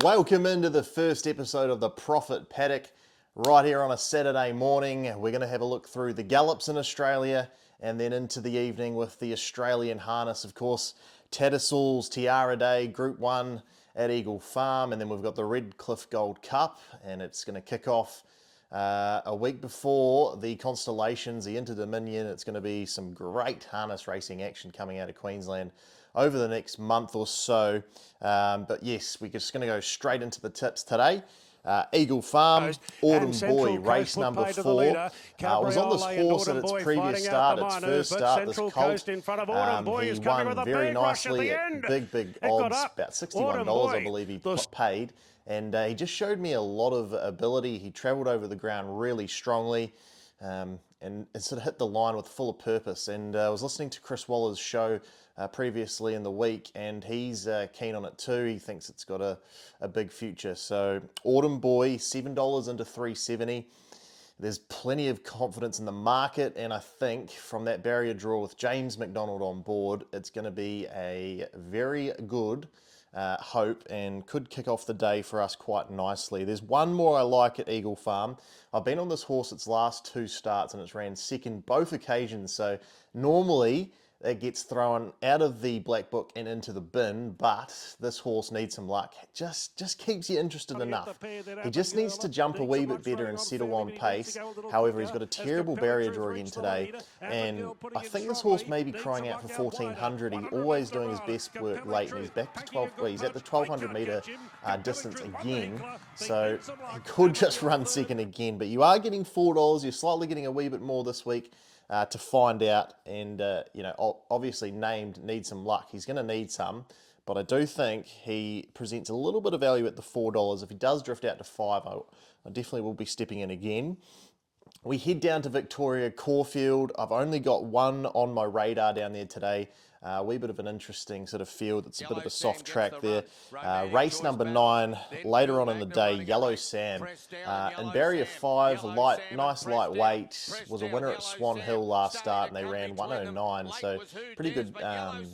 Welcome into the first episode of the Profit Paddock right here on a Saturday morning. We're going to have a look through the gallops in Australia and then into the evening with the Australian harness, of course. Tattersalls Tiara Day, Group 1 at Eagle Farm, and then we've got the Redcliffe Gold Cup, and it's going to kick off a week before the Constellations, the Inter-Dominion. It's going to be some great harness racing action coming out of Queensland over the next month or so. But yes, we're just going to go straight into the tips today. Eagle Farm, Autumn Boy, race number 4. I was on this horse at its previous start, its first start, this colt. He won very nicely at big odds, about $61 I believe he paid. And he just showed me a lot of ability. He travelled over the ground really strongly and sort of hit the line with full of purpose. And I was listening to Chris Waller's show previously in the week, and he's keen on it too. He thinks it's got a big future. So Autumn Boy, $7 into $3.70. There's plenty of confidence in the market, and I think from that barrier draw with James McDonald on board, it's going to be a very good hope and could kick off the day for us quite nicely. There's one more I like at Eagle Farm. I've been on this horse its last 2 starts and it's ran second both occasions, so normally it gets thrown out of the black book and into the bin, but this horse needs some luck. Just keeps you interested enough. He just needs to jump a wee bit better and settle on pace. However, he's got a terrible barrier draw again today, and I think this horse may be crying out for 1400. He's always doing his best work late, and he's back to 12. Well, he's at the 1200 metre distance again, so he could just run second again. But you are getting $4. You're slightly getting a wee bit more this week. To find out, and obviously named needs some luck. He's going to need some, but I do think he presents a little bit of value at the $4. If he does drift out to 5, I definitely will be stepping in again. We head down to Victoria Caulfield. I've only got one on my radar down there today. A wee bit of an interesting sort of field. It's a bit of a soft track there. Race number 9, later on in the day, Yellow Sam. In barrier 5, nice lightweight, was a winner at Swan Hill last start, and they ran 109, so pretty good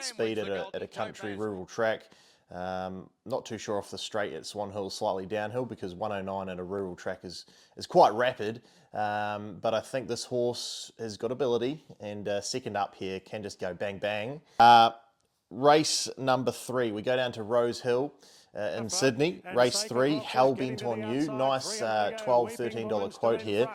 speed at a country rural track. Not too sure off the straight at Swan Hill, slightly downhill, because 109 at a rural track is quite rapid. But I think this horse has got ability, and second up here can just go bang bang. Race number 3, we go down to Rose Hill in Sydney. Race 3, Hellbent on You. Nice $12, $13 quote here.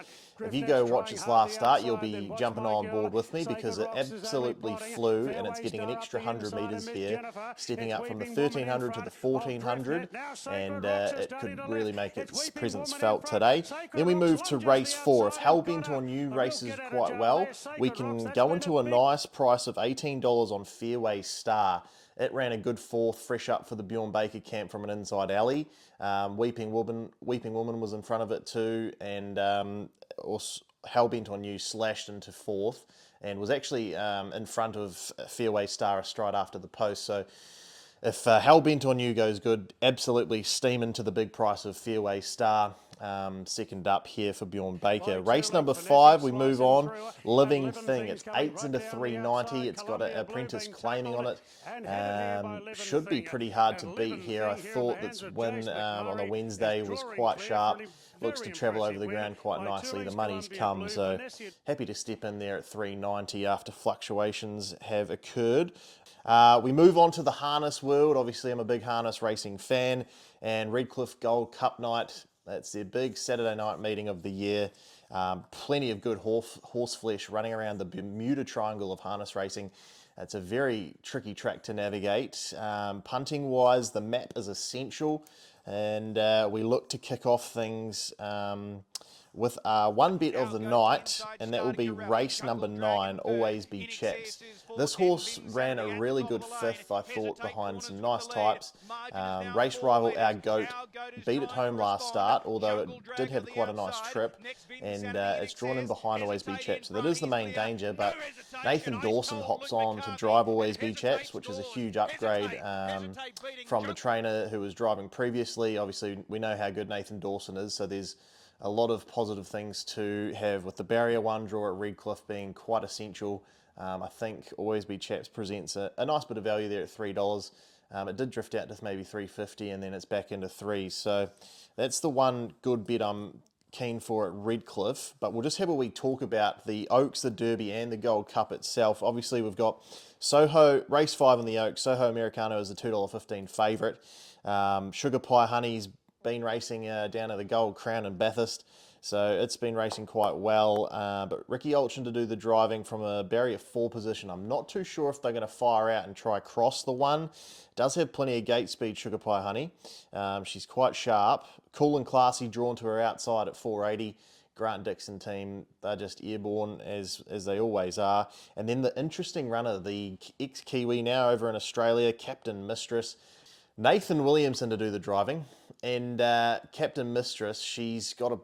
If you go watch its last start, you'll be jumping on board with me, because it absolutely flew, and it's getting an extra 100 metres here, stepping up from the 1300 to the 1400, and it could really make its presence felt today. Then we move to race 4. If Hellbent on You races quite well, we can go into a nice price of $18 on Fairway Star. It ran a good 4th, fresh up for the Bjorn Baker camp from an inside alley. Weeping Woman was in front of it too, and Hellbent on You slashed into 4th and was actually in front of Fairway Star a stride after the post. So if Hellbent on You goes good, absolutely steam into the big price of Fairway Star. Second up here for Bjorn Baker. Race number 5, we move on. Living Thing. It's 8s into $3.90. It's got an apprentice claiming on it. Should be pretty hard to beat here. I thought its win on the Wednesday was quite sharp. Looks to travel over the ground quite nicely. The money's come, so happy to step in there at $3.90 after fluctuations have occurred. We move on to the harness world. Obviously, I'm a big harness racing fan, and Redcliffe Gold Cup night, that's their big Saturday night meeting of the year. Plenty of good horse flesh running around the Bermuda Triangle of harness racing. It's a very tricky track to navigate. Punting-wise, the map is essential, and we look to kick off things with one bet of the night, and that will be race number 9, Always Be Chaps. This horse ran a really good 5th, I thought, behind some nice types. Race rival Our Goat beat it home last start, although it did have quite a nice trip, and it's drawn in behind Always Be Chaps. So that is the main danger, but Nathan Dawson hops on to drive Always Be Chaps, which is a huge upgrade from the trainer who was driving previously. Obviously, we know how good Nathan Dawson is, so there's a lot of positive things to have, with the barrier 1 draw at Redcliffe being quite essential. I think Always Be Chaps presents a nice bit of value there at $3. It did drift out to maybe 350 and then it's back into threes. So that's the one good bet I'm keen for at Redcliffe. But we'll just have a wee talk about the Oaks, the Derby and the Gold Cup itself. Obviously we've got Soho, race 5 in the Oaks. Soho Americano is the $2.15 favourite. Sugar Pie Honey's been racing down at the Gold Crown in Bathurst. So it's been racing quite well, but Ricky Olchin to do the driving from a barrier 4 position. I'm not too sure if they're going to fire out and try cross the one. Does have plenty of gate speed, Sugar Pie Honey. She's quite sharp. Cool and classy, drawn to her outside at 480. Grant Dixon team, they're just airborne as they always are. And then the interesting runner, the ex-Kiwi now over in Australia, Captain Mistress. Nathan Williamson to do the driving. And Captain Mistress, she's got a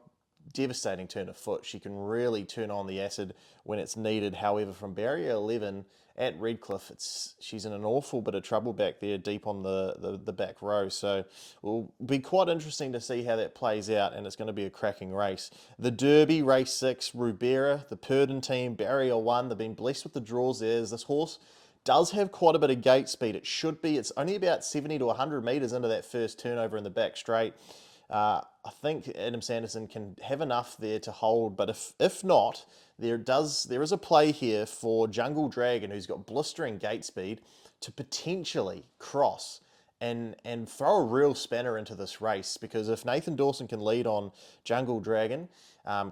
devastating turn of foot. She can really turn on the acid when it's needed. However, from barrier 11 at Redcliffe, she's in an awful bit of trouble back there, deep on the back row. So it will be quite interesting to see how that plays out, and it's going to be a cracking race. The Derby, race 6, Rubera, the Purdon team, barrier 1. They've been blessed with the draws there. This horse does have quite a bit of gate speed. It's only about 70 to 100 metres into that first turnover in the back straight. I think Adam Sanderson can have enough there to hold, but if not, there is a play here for Jungle Dragon, who's got blistering gate speed, to potentially cross and throw a real spanner into this race. Because if Nathan Dawson can lead on Jungle Dragon,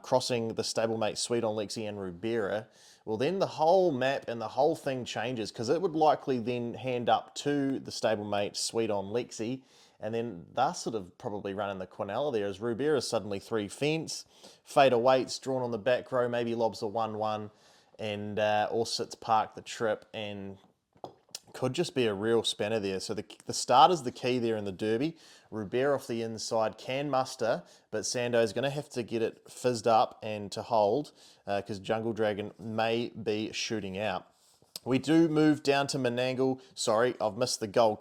crossing the stablemate Sweet on Lexi and Rubera, well then the whole map and the whole thing changes, because it would likely then hand up to the stablemate Sweet on Lexi, and then they're sort of probably running the Quinella there, as Rubera is suddenly 3 fence. Fader Waits drawn on the back row, maybe lobs a 1-1, and or sits park the trip, and could just be a real spanner there. So the start is the key there in the Derby. Rubera off the inside can muster, but Sando's going to have to get it fizzed up and to hold, because Jungle Dragon may be shooting out. We do move down to Menangle. Sorry, I've missed the Gold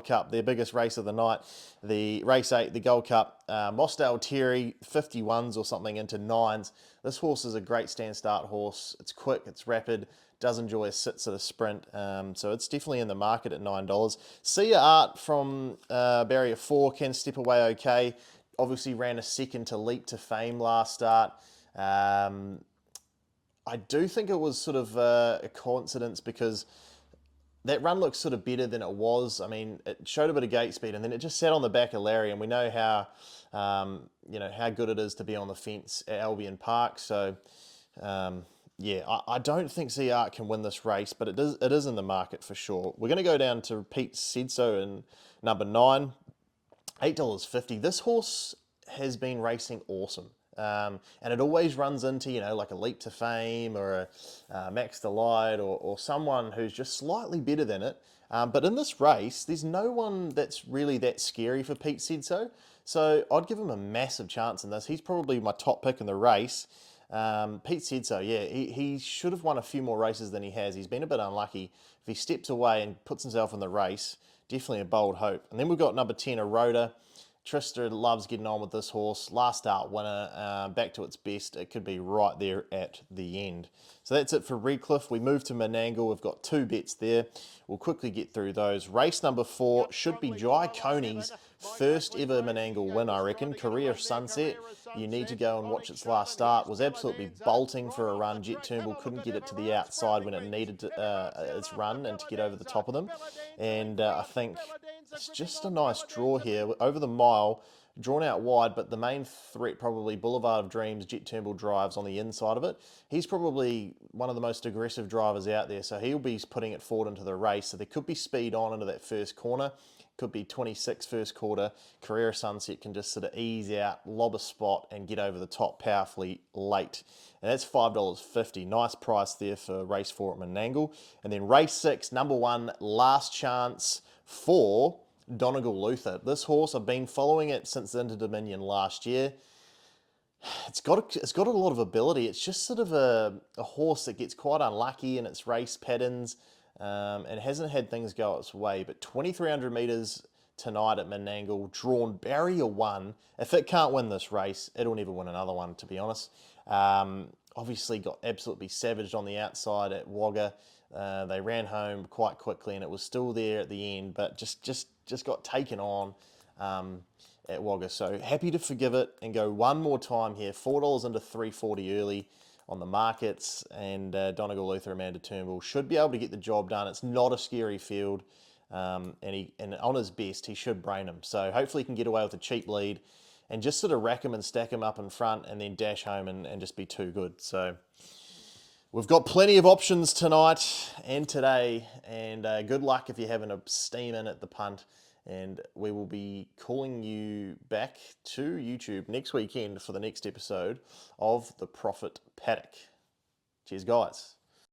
Cup, their biggest race of the night. The race 8, the Gold Cup. Mosdale Terry, 51s or something into 9s. This horse is a great stand-start horse. It's quick, it's rapid, does enjoy a sits at a sprint. So it's definitely in the market at $9. Sia Art from barrier 4 can step away okay. Obviously ran a second to Leap to Fame last start. I do think it was sort of a coincidence, because that run looks sort of better than it was. I mean, it showed a bit of gate speed, and then it just sat on the back of Larry, and we know how, how good it is to be on the fence at Albion Park. So, yeah, I don't think CR can win this race, but it is in the market for sure. We're going to go down to Pete Sidso in number 9, $8.50. This horse has been racing awesome. And it always runs into, like a Leap to Fame or a Max Delight or someone who's just slightly better than it. But in this race, there's no one that's really that scary for Pete Sidso. So I'd give him a massive chance in this. He's probably my top pick in the race. Pete Sidso, yeah, he should have won a few more races than he has. He's been a bit unlucky. If he steps away and puts himself in the race, definitely a bold hope. And then we've got number 10, Aroda. Trista loves getting on with this horse. Last start winner, back to its best. It could be right there at the end. So that's it for Redcliffe. We move to Menangle. We've got 2 bets there. We'll quickly get through those. Race number 4 should be Jai Coney's first ever Menangle win, I reckon. Career Sunset. You need to go and watch its last start. Was absolutely bolting for a run. Jet Turnbull couldn't get it to the outside when it needed its run and to get over the top of them. And I think it's just a nice draw here. Over the mile, drawn out wide, but the main threat probably Boulevard of Dreams. Jet Turnbull drives on the inside of it. He's probably one of the most aggressive drivers out there, so he'll be putting it forward into the race. So there could be speed on into that first corner. Could be 26 first quarter. Career Sunset can just sort of ease out, lob a spot, and get over the top powerfully late. And that's $5.50. Nice price there for race 4 at Menangle. And then race 6, number 1, last chance for Donegal Luther. This horse, I've been following it since the Inter Dominion last year. It's got a lot of ability. It's just sort of a horse that gets quite unlucky in its race patterns, and hasn't had things go its way. But 2,300 metres tonight at Menangle, drawn barrier 1. If it can't win this race, it'll never win another one, to be honest. Obviously got absolutely savaged on the outside at Wagga. They ran home quite quickly, and it was still there at the end, but just got taken on at Wagga. So happy to forgive it and go one more time here. $4 into 340 early on the markets, and Donegal, Luther, Amanda Turnbull should be able to get the job done. It's not a scary field, and on his best, he should brain him. So hopefully he can get away with a cheap lead and just sort of rack him and stack him up in front and then dash home and just be too good. So we've got plenty of options tonight and today, and good luck if you're having a steam in at the punt. And we will be calling you back to YouTube next weekend for the next episode of the Profit Paddock. Cheers, guys.